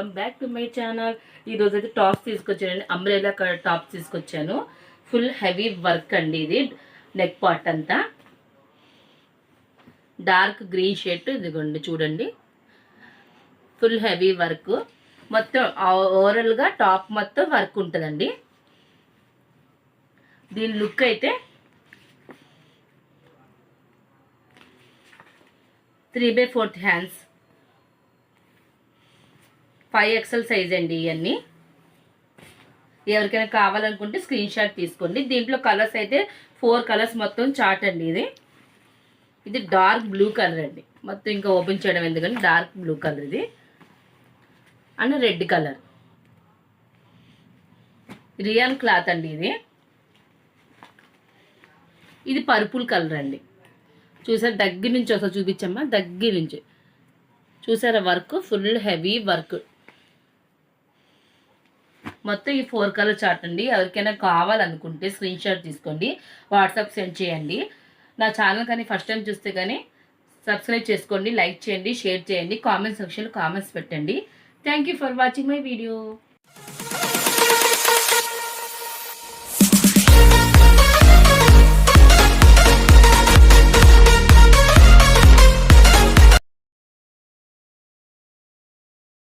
Welcome back to my channel. ఈరోజు అయితే tops తీసుకొచ్చానండి. అంబ్రెలా టాప్స్ తీసుకొచ్చాను. ఫుల్ హెవీ వర్క్ అండి. ఇది నెక్ పార్ట్ అంతా డార్క్ గ్రీన్ షేడ్. ఇదిగోండి చూడండి, ఫుల్ హెవీ వర్క్. మొత్తం ఓవరాల్గా టాప్ మొత్తం వర్క్ ఉంటుందండి. దీని లుక్ అయితే 3/4 హ్యాండ్స్, 5XL సైజ్ అండి. ఇవన్నీ ఎవరికైనా కావాలనుకుంటే స్క్రీన్ షాట్ తీసుకోండి. దీంట్లో కలర్స్ అయితే 4 కలర్స్ మొత్తం చార్ట్ అండి. ఇది డార్క్ బ్లూ కలర్ అండి. మొత్తం ఇంకా ఓపెన్ చేయడం ఎందుకంటే డార్క్ బ్లూ కలర్ ఇది and red colour. Rayon cloth అండి. ఇది పర్పుల్ కలర్ అండి. చూసారా, దగ్గర నుంచి ఒకసారి చూపించమ్మా. దగ్గర నుంచి చూసారా వర్క్, ఫుల్ హెవీ వర్క్. మొత్తం ఈ 4 కలర్ చార్ట్ అండి. ఎవరికైనా కావాలనుకుంటే స్క్రీన్ షాట్ తీసుకోండి, వాట్సాప్ సెండ్ చేయండి. నా ఛానల్ కానీ ఫస్ట్ టైం చూస్తే కానీ సబ్స్క్రైబ్ చేసుకోండి, లైక్ చేయండి, షేర్ చేయండి, కామెంట్ సెక్షన్లో కామెంట్స్ పెట్టండి. Thank you for watching my video.